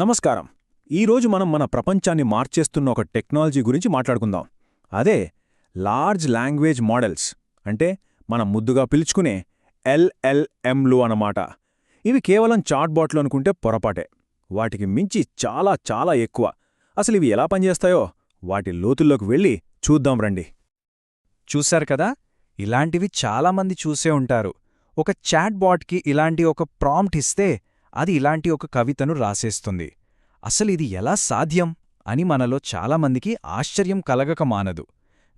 నమస్కారం. ఈరోజు మనం మన ప్రపంచాన్ని మార్చేస్తున్న ఒక టెక్నాలజీ గురించి మాట్లాడుకుందాం. అదే లార్జ్ లాంగ్వేజ్ మోడల్స్, అంటే మనం ముద్దుగా పిలుచుకునే ఎల్ఎల్ఎంలు అన్నమాట. ఇవి కేవలం చాట్బాట్లు అనుకుంటే పొరపాటే. వాటికి మించి చాలా చాలా ఎక్కువ. అసలివి ఎలా పనిచేస్తాయో వాటి లోతుల్లోకి వెళ్ళి చూద్దాం రండి. చూశారు కదా, ఇలాంటివి చాలామంది చూసే ఉంటారు. ఒక చాట్బాట్కి ఇలాంటి ఒక ప్రాంప్ట్ ఇస్తే అది ఇలాంటి ఒక కవితను రాసేస్తుంది. అసలిది ఎలా సాధ్యం అని మనలో చాలామందికి ఆశ్చర్యం కలగక మానదు.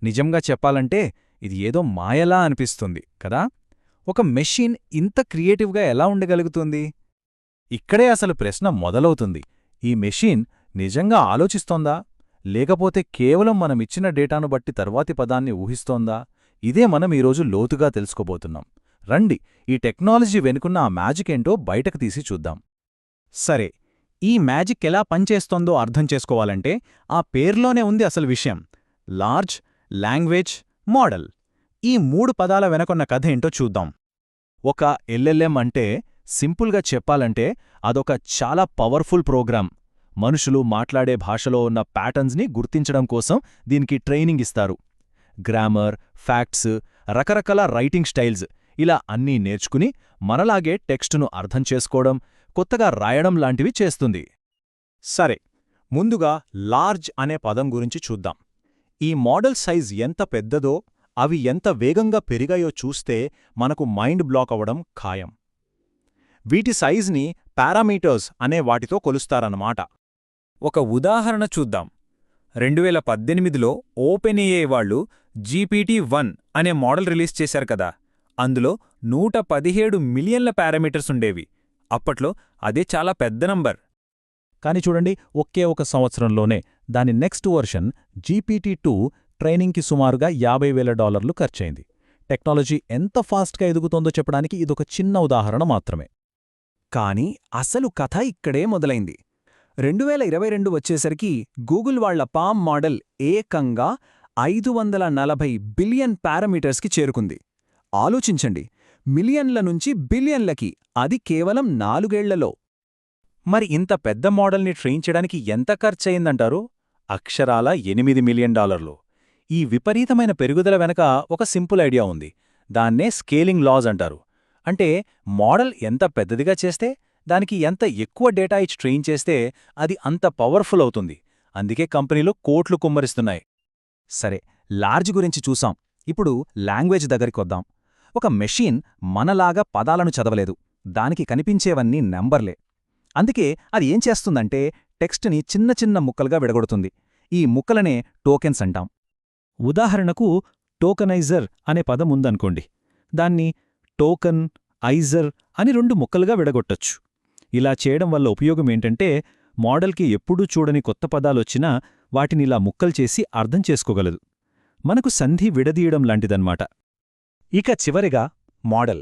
నిజంగా చెప్పాలంటే ఇది ఏదో మాయలా అనిపిస్తుంది కదా. ఒక మెషీన్ ఇంత క్రియేటివ్గా ఎలా ఉండగలుగుతుంది? ఇక్కడే అసలు ప్రశ్న మొదలవుతుంది. ఈ మెషీన్ నిజంగా ఆలోచిస్తోందా, లేకపోతే కేవలం మనమిచ్చిన డేటాను బట్టి తర్వాతి పదాన్ని ఊహిస్తోందా? ఇదే మనం ఈరోజు లోతుగా తెలుసుకోబోతున్నాం. రండి, ఈ టెక్నాలజీ వెనుకున్న ఆ మ్యాజిక్ ఏంటో బయటకు తీసి చూద్దాం. సరే, ఈ మ్యాజిక్ ఎలా పనిచేస్తోందో అర్థం చేసుకోవాలంటే ఆ పేర్లోనే ఉంది అసలు విషయం. Large language model. ఈ 3 పదాల వెనకున్న కథ ఏంటో చూద్దాం. ఒక ఎల్ఎల్ఎం అంటే, సింపుల్గా చెప్పాలంటే, అదొక చాలా పవర్ఫుల్ ప్రోగ్రామ్. మనుషులు మాట్లాడే భాషలో ఉన్న ప్యాటర్న్స్ని గుర్తించడం కోసం దీనికి ట్రైనింగ్ ఇస్తారు. గ్రామర్, ఫ్యాక్ట్స్, రకరకాల రైటింగ్ స్టైల్స్ ఇలా అన్నీ నేర్చుకుని మనలాగే టెక్స్టును అర్థం చేసుకోవడం, కొత్తగా రాయడం లాంటివి చేస్తుంది. సరే, ముందుగా లార్జ్ అనే పదం గురించి చూద్దాం. ఈ మోడల్ సైజ్ ఎంత పెద్దదో, అవి ఎంత వేగంగా పెరిగాయో చూస్తే మనకు మైండ్ బ్లాక్ అవ్వడం ఖాయం. వీటి సైజ్ని పారామీటర్స్ అనే వాటితో కొలుస్తారన్నమాట. ఒక ఉదాహరణ చూద్దాం. 2018లో ఓపెన్ఏఐ వాళ్ళు GPT-1 అనే మోడల్ రిలీజ్ చేశారు కదా. అందులో 117 మిలియన్ల పారామీటర్స్ ఉండేవి. అప్పట్లో అదే చాలా పెద్ద నంబర్. కాని చూడండి, ఒకే ఒక సంవత్సరంలోనే దాని నెక్స్ట్ వర్షన్ GPT-2 ట్రైనింగ్కి సుమారుగా $50,000 ఖర్చయింది. టెక్నాలజీ ఎంత ఫాస్ట్గా ఎదుగుతోందో చెప్పడానికి ఇదొక చిన్న ఉదాహరణ మాత్రమే. కానీ అసలు కథ ఇక్కడే మొదలైంది. 2022 వచ్చేసరికి గూగుల్ వాళ్ల పామ్ మోడల్ ఏకంగా 540 బిలియన్ పారామీటర్స్కి చేరుకుంది. ఆలోచించండి, మిలియన్ల నుంచి బిలియన్లకి, అది కేవలం 4 ఏళ్లలో. మరి ఇంత పెద్ద మోడల్ని ట్రైన్ చేయడానికి ఎంత ఖర్చయిందంటారు? అక్షరాల $8 మిలియన్. ఈ విపరీతమైన పెరుగుదల వెనక ఒక సింపుల్ ఐడియా ఉంది. దాన్నే స్కేలింగ్ లాస్ అంటారు. అంటే మోడల్ ఎంత పెద్దదిగా చేస్తే, దానికి ఎంత ఎక్కువ డేటా ఇచ్చి ట్రైన్ చేస్తే అది అంత పవర్ఫుల్ అవుతుంది. అందుకే కంపెనీలు కోట్లు కుమ్మరిస్తున్నాయి. సరే, లార్జ్ గురించి చూసాం. ఇప్పుడు లాంగ్వేజ్ దగ్గరికొద్దాం. ఒక మెషీన్ మనలాగా పదాలను చదవలేదు. దానికి కనిపించేవన్నీ నెంబర్లే. అందుకే అది ఏం చేస్తుందంటే టెక్స్ట్ని చిన్న చిన్న ముక్కలుగా విడగొడుతుంది. ఈ ముక్కలనే టోకెన్స్ అంటాం. ఉదాహరణకు టోకనైజర్ అనే పదం ఉందనుకోండి. దాన్ని టోకన్, ఐజర్ అని 2 ముక్కలుగా విడగొట్టొచ్చు. ఇలా చేయడం వల్ల ఉపయోగమేంటంటే, మోడల్కి ఎప్పుడూ చూడని కొత్త పదాలొచ్చినా వాటినిలా ముక్కలు చేసి అర్థం చేసుకోగలదు. మనకు సంధి విడదీయడం లాంటిదన్నమాట. ఇక చివరిగా మోడల్.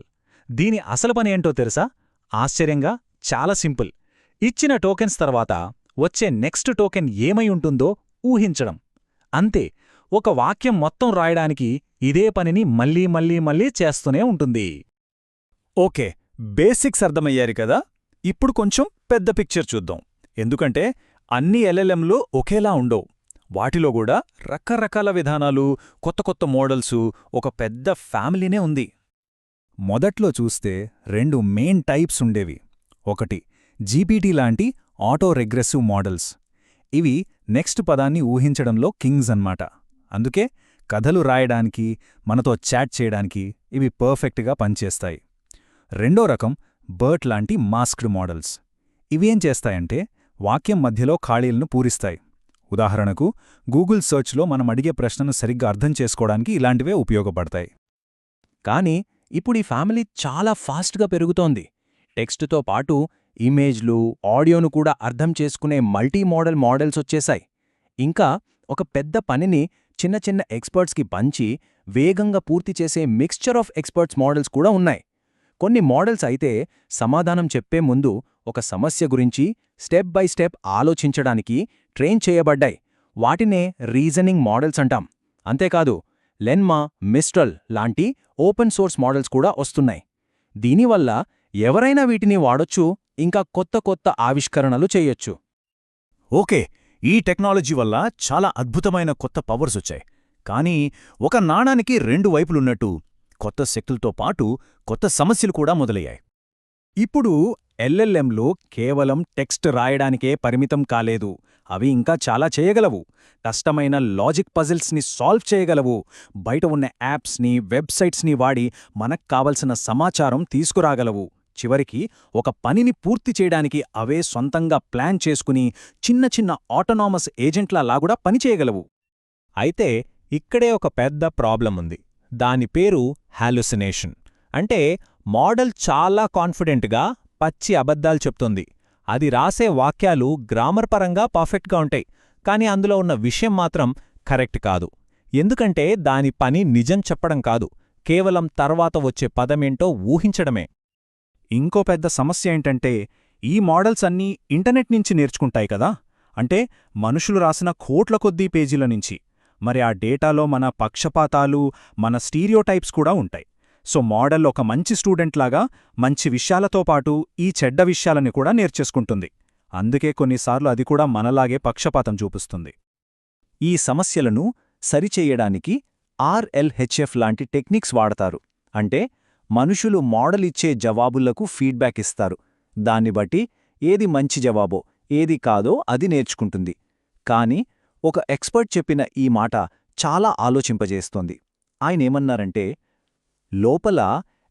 దీని అసలు పనేంటో తెలుసా? ఆశ్చర్యంగా చాలా సింపుల్. ఇచ్చిన టోకెన్స్ తర్వాత వచ్చే నెక్స్ట్ టోకెన్ ఏమై ఉంటుందో ఊహించడం. అంతే. ఒక వాక్యం మొత్తం రాయడానికి ఇదే పనిని మళ్ళీ మళ్ళీ మళ్ళీ చేస్తూనే ఉంటుంది. ఓకే, బేసిక్స్ అర్థమయ్యారు కదా. ఇప్పుడు కొంచెం పెద్ద పిక్చర్ చూద్దాం. ఎందుకంటే అన్ని ఎల్ఎల్ఎంలు ఒకేలా ఉండవు. వాటిలో కూడా రకరకాల విధానాలు, కొత్త కొత్త మోడల్సు, ఒక పెద్ద ఫ్యామిలీనే ఉంది. మొదట్లో చూస్తే 2 మెయిన్ టైప్స్ ఉండేవి. ఒకటి జీపీటీ లాంటి ఆటో రెగ్రెసివ్ మోడల్స్. ఇవి నెక్స్ట్ పదాన్ని ఊహించడంలో కింగ్స్ అన్నమాట. అందుకే కథలు రాయడానికి, మనతో చాట్ చేయడానికి ఇవి పర్ఫెక్ట్గా పనిచేస్తాయి. రెండో రకం బర్ట్ లాంటి మాస్క్డ్ మోడల్స్. ఇవేం చేస్తాయంటే వాక్యం మధ్యలో ఖాళీలను పూరిస్తాయి. ఉదాహరణకు గూగుల్ సర్చ్లో మనం అడిగే ప్రశ్నను సరిగ్గా అర్థం చేసుకోవడానికి ఇలాంటివే ఉపయోగపడతాయి. కానీ ఇప్పుడు ఈ ఫ్యామిలీ చాలా ఫాస్ట్గా పెరుగుతోంది. టెక్స్టుతో పాటు ఇమేజ్లు, ఆడియోను కూడా అర్థం చేసుకునే మల్టీ మోడల్ మోడల్స్ వచ్చేశాయి. ఇంకా ఒక పెద్ద పనిని చిన్న చిన్న ఎక్స్పర్ట్స్కి పంచి వేగంగా పూర్తి చేసే మిక్స్చర్ ఆఫ్ ఎక్స్పర్ట్స్ మోడల్స్ కూడా ఉన్నాయి. కొన్ని మోడల్స్ అయితే సమాధానం చెప్పే ముందు ఒక సమస్య గురించి స్టెప్ బై స్టెప్ ఆలోచించడానికి ట్రైన్ చేయబడ్డాయి. వాటినే రీజనింగ్ మోడల్స్ అంటాం. అంతేకాదు, లెన్మా, మిస్ట్రల్ లాంటి ఓపెన్ సోర్స్ మోడల్స్ కూడా వస్తున్నాయి. దీనివల్ల ఎవరైనా వీటిని వాడొచ్చు, ఇంకా కొత్త కొత్త ఆవిష్కరణలు చేయొచ్చు. ఓకే, ఈ టెక్నాలజీ వల్ల చాలా అద్భుతమైన కొత్త పవర్స్ వచ్చాయి. కానీ ఒక నాణానికి రెండు వైపులున్నట్టు కొత్త శక్తులతో పాటు కొత్త సమస్యలు కూడా మొదలయ్యాయి. ఇప్పుడు ఎల్ఎల్ఎంలు కేవలం టెక్స్ట్ రాయడానికే పరిమితం కాలేదు. అవి ఇంకా చాలా చేయగలవు. కష్టమైన లాజిక్ పజిల్స్ని సాల్వ్ చేయగలవు. బయట ఉన్న యాప్స్ని, వెబ్సైట్స్ని వాడి మనకు కావలసిన సమాచారం తీసుకురాగలవు. చివరికి ఒక పనిని పూర్తి చేయడానికి అవే సొంతంగా ప్లాన్ చేసుకుని చిన్న చిన్న ఆటోనామస్ ఏజెంట్లలా కూడా పనిచేయగలవు. అయితే ఇక్కడే ఒక పెద్ద ప్రాబ్లం ఉంది. దాని పేరు హాలుసినేషన్. అంటే మోడల్ చాలా కాన్ఫిడెంట్గా పచ్చి అబద్ధాలు చెప్తుంది. అది రాసే వాక్యాలు గ్రామర్ పరంగా పర్ఫెక్ట్గా ఉంటాయి, కానీ అందులో ఉన్న విషయం మాత్రం కరెక్ట్ కాదు. ఎందుకంటే దాని పని నిజం చెప్పడం కాదు, కేవలం తర్వాత వచ్చే పదమేంటో ఊహించడమే. ఇంకో పెద్ద సమస్య ఏంటంటే, ఈ మోడల్స్ అన్నీ ఇంటర్నెట్ నుంచి నేర్చుకుంటాయి కదా, అంటే మనుషులు రాసిన కోట్ల కొద్దీ పేజీల నుంచి. మరి ఆ డేటాలో మన పక్షపాతాలు, మన స్టీరియోటైప్స్ కూడా ఉంటాయి. సో మోడల్ ఒక మంచి స్టూడెంట్లాగా మంచి విషయాలతో పాటు ఈ చెడ్డ విషయాలని కూడా నేర్చేసుకుంటుంది. అందుకే కొన్నిసార్లు అది కూడా మనలాగే పక్షపాతం చూపిస్తుంది. ఈ సమస్యలను సరిచెయ్యడానికి RLHF లాంటి టెక్నిక్స్ వాడతారు. అంటే మనుషులు మోడల్ ఇచ్చే జవాబులకు ఫీడ్బ్యాక్ ఇస్తారు. దాన్ని బట్టి ఏది మంచి జవాబో, ఏది కాదో అది నేర్చుకుంటుంది. కానీ ఒక ఎక్స్పర్ట్ చెప్పిన ఈ మాట చాలా ఆలోచింపజేస్తోంది. ఆయనేమన్నారంటే, లోపల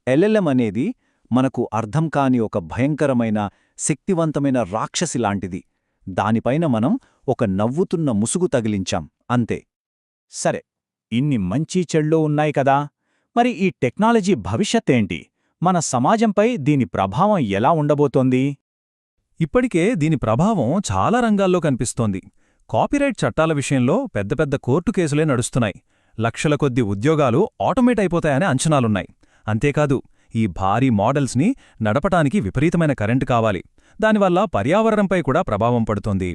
ఎల్ఎల్ఎం అనేది మనకు అర్థం కాని ఒక భయంకరమైన, శక్తివంతమైన రాక్షసి లాంటిది. దానిపైన మనం ఒక నవ్వుతున్న ముసుగు తగిలించాం అంతే. సరే, ఇన్ని మంచి చెళ్ళు ఉన్నాయి కదా, మరి ఈ టెక్నాలజీ భవిష్యత్తేంటి? మన సమాజంపై దీని ప్రభావం ఎలా ఉండబోతోంది? ఇప్పటికే దీని ప్రభావం చాలా రంగాల్లో కనిపిస్తోంది. కాపీరైట్ చట్టాల విషయంలో పెద్ద పెద్ద కోర్టు కేసులే నడుస్తున్నాయి. లక్షల కొద్ది ఉద్యోగాలు ఆటోమేట్ అయిపోతాయనే అంచనాలున్నాయి. అంతేకాదు, ఈ భారీ మోడల్స్ని నడపటానికి విపరీతమైన కరెంటు కావాలి. దానివల్ల పర్యావరణంపై కూడా ప్రభావం పడుతోంది.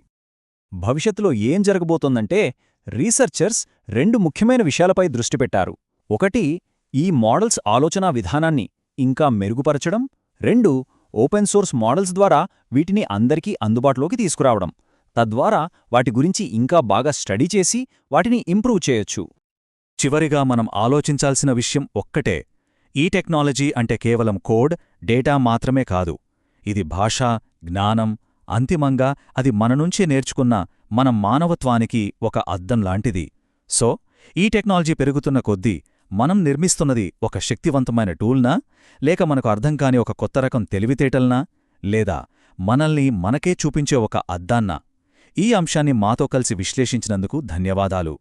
భవిష్యత్తులో ఏం జరగబోతోందంటే, రీసెర్చర్స్ రెండు ముఖ్యమైన విషయాలపై దృష్టి పెట్టారు. ఒకటి, ఈ మోడల్స్ ఆలోచనా విధానాన్ని ఇంకా మెరుగుపరచడం. 2, ఓపెన్ సోర్స్ మోడల్స్ ద్వారా వీటిని అందరికీ అందుబాటులోకి తీసుకురావడం. తద్వారా వాటి గురించి ఇంకా బాగా స్టడీ చేసి వాటిని ఇంప్రూవ్ చేయొచ్చు. చివరిగా మనం ఆలోచించాల్సిన విషయం ఒక్కటే. ఈ టెక్నాలజీ అంటే కేవలం కోడ్, డేటా మాత్రమే కాదు. ఇది భాష, జ్ఞానం, అంతిమంగా అది మన నుంచే నేర్చుకున్న మన మానవత్వానికి ఒక అద్దం లాంటిది. సో ఈ టెక్నాలజీ పెరుగుతున్న కొద్దీ మనం నిర్మిస్తున్నది ఒక శక్తివంతమైన టూల్నా, లేక మనకు అర్థం కాని ఒక కొత్త రకం తెలివితేటల్నా, లేదా మనల్ని మనకే చూపించే ఒక అద్దాన్నా? ఈ అంశాన్ని మాతో కలిసి విశ్లేషించినందుకు ధన్యవాదాలు.